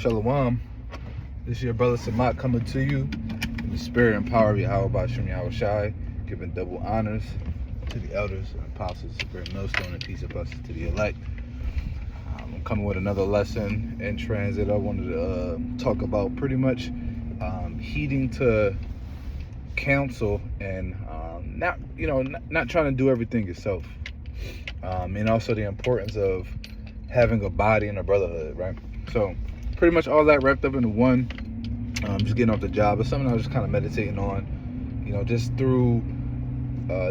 Shalom. This is your brother Samat coming to you in the spirit and power of Yahweh Bashim Yahweh Shai, giving double honors to the elders and apostles, bring millstone and peace and blessings to the elect. I'm coming with another lesson in transit. I wanted to talk about pretty much heeding to counsel and not trying to do everything yourself, and also the importance of having a body and a brotherhood, right? So pretty much all that wrapped up into one. Just getting off the job. It's something I was just kind of meditating on, just through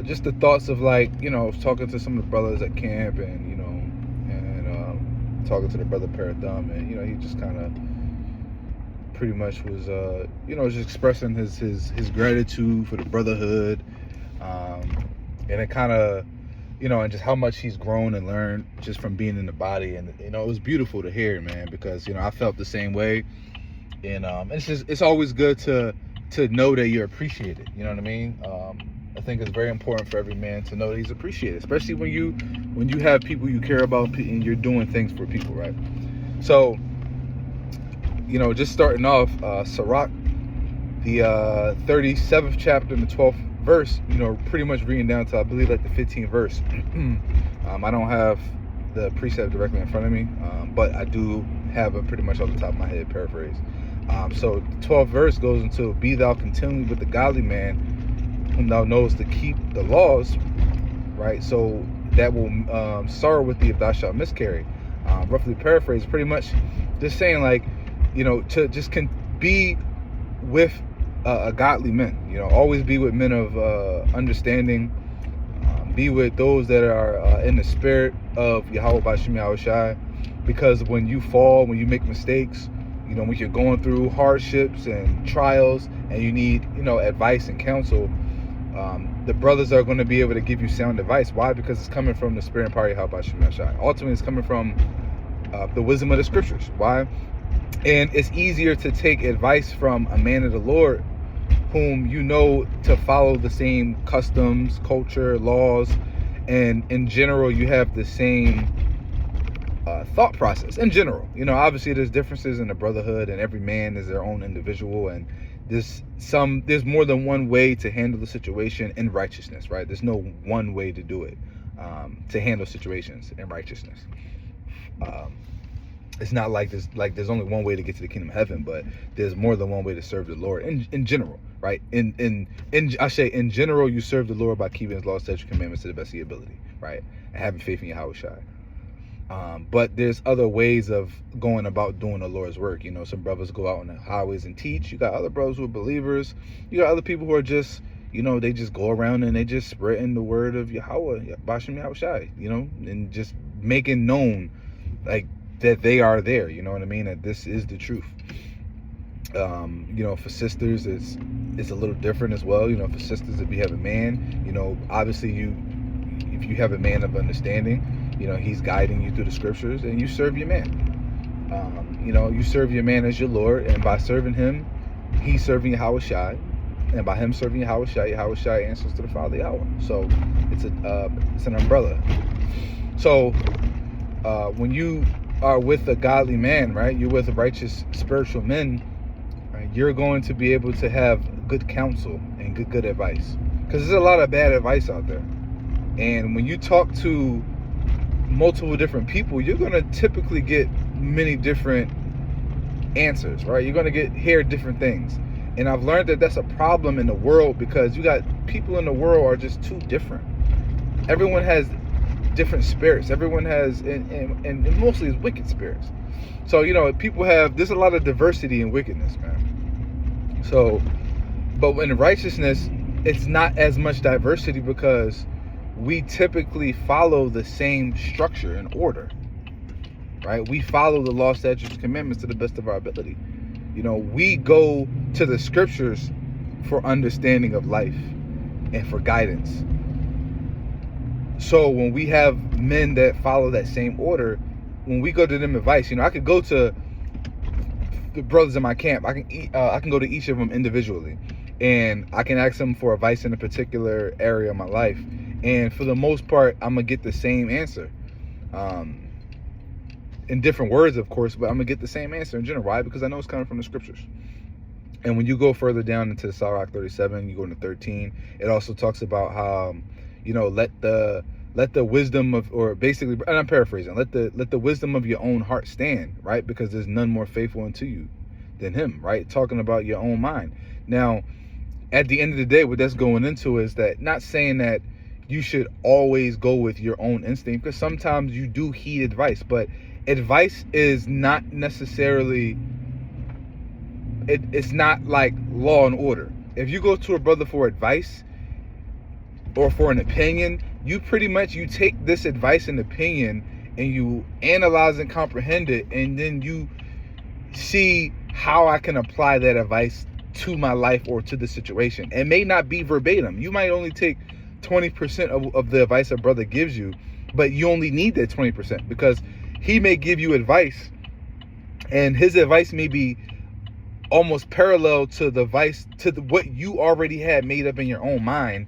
just the thoughts of talking to some of the brothers at camp and talking to the brother Parathum, and he just kind of pretty much was just expressing his gratitude for the brotherhood, and it kind of and just how much he's grown and learned just from being in the body. And it was beautiful to hear, man, because I felt the same way. And it's always good to know that you're appreciated. You know what I mean? I think it's very important for every man to know that he's appreciated, especially when you have people you care about and you're doing things for people, right? So just starting off, Sirach, the 37th chapter and the 12th verse, pretty much reading down to, I believe, like the 15th verse. I don't have the precept directly in front of me, but I do have it pretty much off the top of my head, paraphrase. So the 12th verse goes into, be thou continually with the godly man, whom thou knowest to keep the laws, right? So that will sorrow with thee if thou shalt miscarry. Roughly paraphrase, pretty much just saying to just be with a godly men, always be with men of understanding, be with those that are in the spirit of Yahweh Bashim Yahweh Shai, because when you fall, when you make mistakes, when you're going through hardships and trials and you need advice and counsel, the brothers are going to be able to give you sound advice. Why? Because it's coming from the spirit and power of Yahweh Bashim Yahweh Shai. Ultimately, it's coming from the wisdom of the scriptures. Why? And it's easier to take advice from a man of the Lord whom to follow the same customs, culture, laws, and in general you have the same thought process. In general, obviously there's differences in the brotherhood, and every man is their own individual, and there's more than one way to handle the situation in righteousness, right? There's no one way to do it, to handle situations in righteousness. It's not like there's only one way to get to the kingdom of heaven, but there's more than one way to serve the Lord in general, right? In general, you serve the Lord by keeping his laws, statutes, commandments to the best of your ability, right? And having faith in Yahweh Shai. But there's other ways of going about doing the Lord's work. Some brothers go out on the highways and teach. You got other brothers who are believers. You got other people who are just, they just go around and they just spreading the word of Yahweh, Bashim Yahweh Shai, and just making known, that they are there, what I mean? That this is the truth. For sisters, it's a little different as well. For sisters, if you have a man, obviously if you have a man of understanding, he's guiding you through the scriptures, and you serve your man. You serve your man as your Lord, and by serving him, he's serving Yahweh Shai, and by him serving Yahweh Shai answers to the Father Yahweh. So it's an umbrella. So when you are with a godly man, right? You're with righteous spiritual men, right? You're going to be able to have good counsel and good advice, because there's a lot of bad advice out there. And when you talk to multiple different people, you're going to typically get many different answers, right? You're going to hear different things. And I've learned that that's a problem in the world, because you got people in the world are just too different. Everyone has different spirits. Everyone has, and mostly is wicked spirits. So there's a lot of diversity in wickedness, man. So, but in righteousness, it's not as much diversity, because we typically follow the same structure and order, right? We follow the law, statutes, commandments to the best of our ability. We go to the scriptures for understanding of life and for guidance. So when we have men that follow that same order, when we go to them advice, I could go to the brothers in my camp. I can go to each of them individually, and I can ask them for advice in a particular area of my life. And for the most part, I'm gonna get the same answer. in different words, of course, but I'm gonna get the same answer in general. Why? Because I know it's coming from the scriptures. And when you go further down into Sirach 37, you go into 13, it also talks about how, let the wisdom of, or basically, and I'm paraphrasing, let the wisdom of your own heart stand, right? Because there's none more faithful unto you than him, right? Talking about your own mind. Now, at the end of the day, what that's going into is that, not saying that you should always go with your own instinct, because sometimes you do heed advice, but advice is not necessarily, it's not like Law and Order. If you go to a brother for advice or for an opinion, you take this advice and opinion and you analyze and comprehend it, and then you see how I can apply that advice to my life or to the situation. It may not be verbatim. You might only take 20% of the advice a brother gives you, but you only need that 20%, because he may give you advice and his advice may be almost parallel to what you already had made up in your own mind,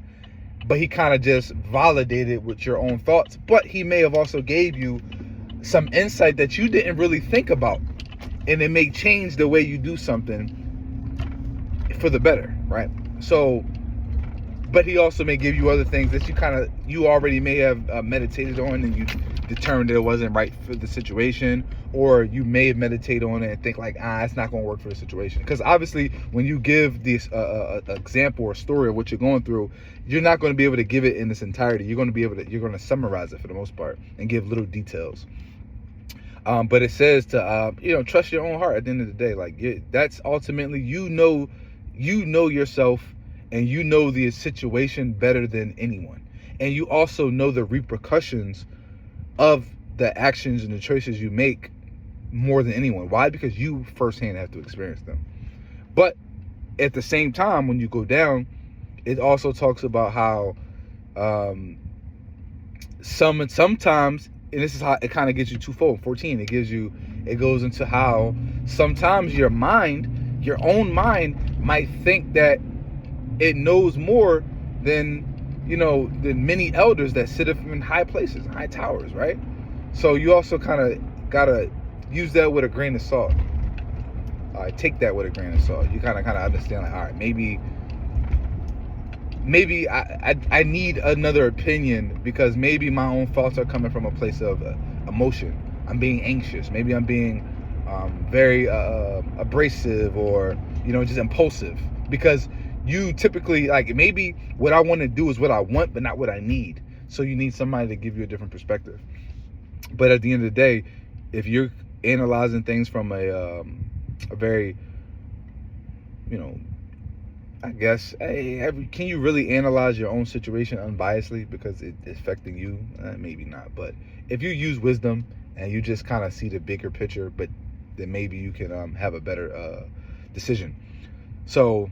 but he kind of just validated with your own thoughts. But he may have also gave you some insight that you didn't really think about, and it may change the way you do something for the better, right? So, but he also may give you other things that you already may have meditated on, and you determined that it wasn't right for the situation, or you may have meditated on it and think like, it's not going to work for the situation. Because obviously, when you give this example or story of what you're going through, you're not going to be able to give it in its entirety. You're going to summarize it for the most part and give little details. But it says to trust your own heart. At the end of the day, that's ultimately, you know yourself, and you know the situation better than anyone, and you also know the repercussions of the actions and the choices you make more than anyone. Why? Because you firsthand have to experience them. But at the same time, when you go down, it also talks about how sometimes, and this is how it kind of gets you twofold. 14, it goes into how sometimes your own mind might think that it knows more than many elders that sit up in high places, high towers, right? So you also kind of gotta use that with a grain of salt. Take that with a grain of salt. You kind of understand, like, all right, maybe I need another opinion, because maybe my own thoughts are coming from a place of emotion. I'm being anxious. Maybe I'm being very abrasive, or just impulsive, because you typically, maybe what I want to do is what I want, but not what I need. So you need somebody to give you a different perspective. But at the end of the day, if you're analyzing things from a very, I guess, can you really analyze your own situation unbiasedly because it's affecting you? Maybe not. But if you use wisdom and you just kind of see the bigger picture, but then maybe you can have a better decision. So,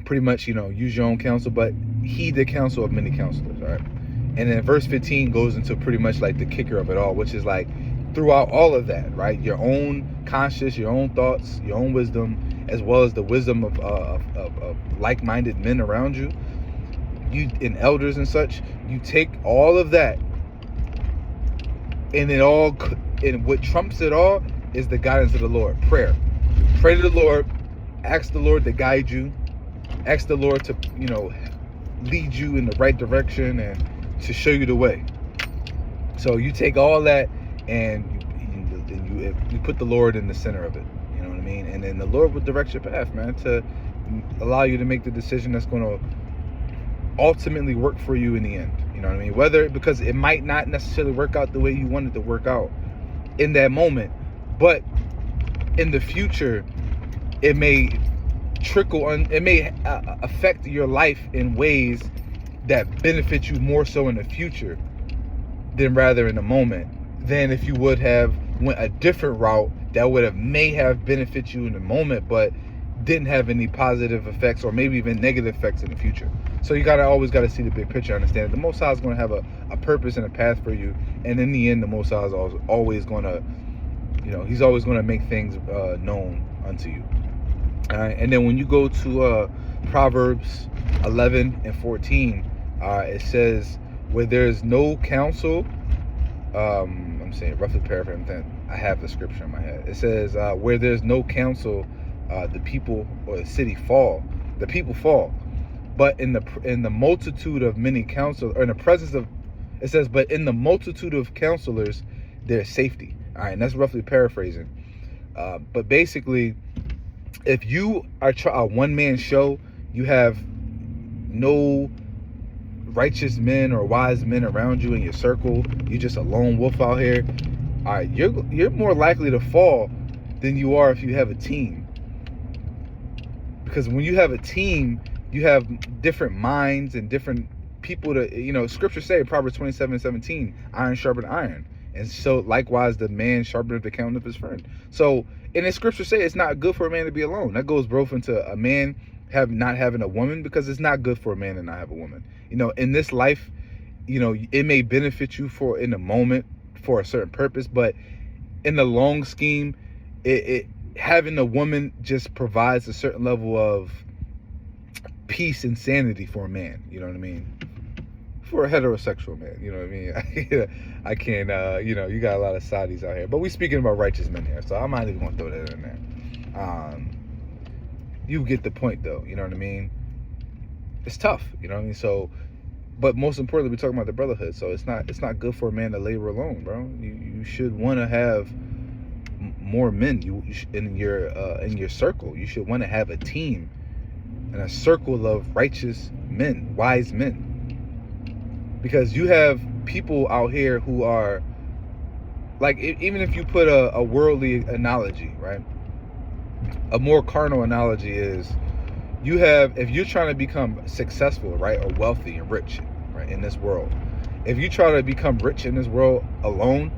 pretty much, use your own counsel, but heed the counsel of many counselors, all right? And then verse 15 goes into pretty much like the kicker of it all, which is like, throughout all of that, right? Your own conscience, your own thoughts, your own wisdom, as well as the wisdom of like-minded men around you, and elders and such. You take all of that, and what trumps it all is the guidance of the Lord. Prayer. Pray to the Lord. Ask the Lord to guide you. Ask the Lord to, lead you in the right direction and to show you the way. So you take all that and you put the Lord in the center of it. You know what I mean? And then the Lord will direct your path, man, to allow you to make the decision that's going to ultimately work for you in the end. You know what I mean? Because it might not necessarily work out the way you want it to work out in that moment, but in the future, it may affect your life in ways that benefit you more so in the future than rather in the moment, than if you would have went a different route that may have benefited you in the moment, but didn't have any positive effects or maybe even negative effects in the future. So you always got to see the big picture, understand that the Most High is going to have a purpose and a path for you, and in the end, the Most High is always going to, he's always going to make things known unto you. All right, and then when you go to Proverbs 11 and 14, it says, where there is no counsel, I'm I'm saying roughly paraphrasing, I have the scripture in my head. It says, where there's no counsel, the people or the city fall. The people fall. But in the multitude of many counselors, or in the presence of, it says, but in the multitude of counselors, there's safety. All right, and that's roughly paraphrasing. But basically, if you are a one-man show, you have no righteous men or wise men around you in your circle, you're just a lone wolf out here, all right, you're more likely to fall than you are if you have a team. Because when you have a team, you have different minds and different people to, scripture say in Proverbs 27:17, iron sharpened iron. And so likewise, the man sharpeneth the countenance of his friend. So, and the scripture say it's not good for a man to be alone. That goes both into a man not having a woman, because it's not good for a man to not have a woman. In this life, it may benefit you in the moment for a certain purpose, but in the long scheme, it having a woman just provides a certain level of peace and sanity for a man. You know what I mean? For a heterosexual man, you know what I mean? I can't, you got a lot of Saudis out here, but we speaking about righteous men here, so I'm not even gonna throw that in there. You get the point, though. You know what I mean? It's tough. You know what I mean? So, but most importantly, we're talking about the brotherhood. So it's not good for a man to labor alone, bro. You should want to have more men. In your circle. You should want to have a team and a circle of righteous men, wise men. Because you have people out here who are like, even if you put a worldly analogy, right? A more carnal analogy is, if you're trying to become successful, right, or wealthy and rich, right, in this world, if you try to become rich in this world alone,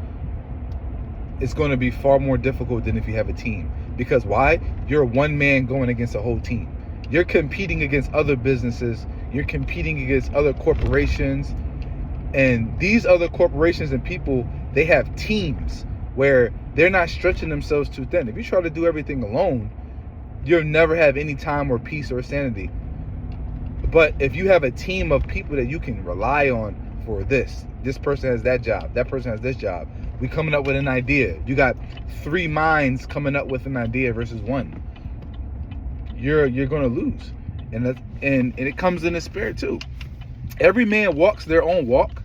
it's going to be far more difficult than if you have a team. Because why? You're one man going against a whole team. You're competing against other businesses. You're competing against other corporations. And these other corporations and people, they have teams where they're not stretching themselves too thin. If you try to do everything alone, you'll never have any time or peace or sanity. But if you have a team of people that you can rely on for this person has that job, that person has this job, we coming up with an idea. You got 3 minds coming up with an idea versus one. You're gonna lose, and it comes in the spirit too. Every man walks their own walk.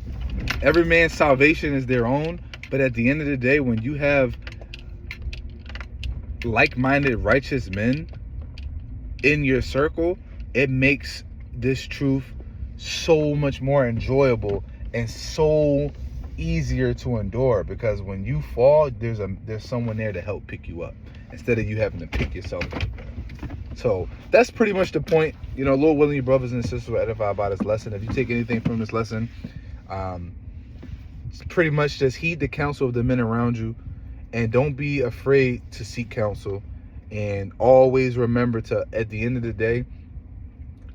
Every man's salvation is their own. But at the end of the day, when you have like-minded righteous men in your circle, it makes this truth so much more enjoyable and so easier to endure, because when you fall, there's someone there to help pick you up instead of you having to pick yourself up. So that's pretty much the point. Lord willing, your brothers and sisters were edified by this lesson. If you take anything from this lesson, it's pretty much just heed the counsel of the men around you, and don't be afraid to seek counsel, and always remember to, at the end of the day,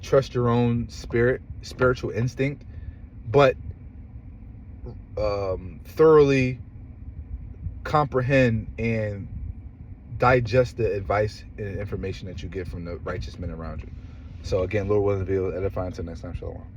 trust your own spiritual instinct, but thoroughly comprehend and digest the advice and information that you get from the righteous men around you. So again, Lord willing, to be able to edify until next time. Shalom.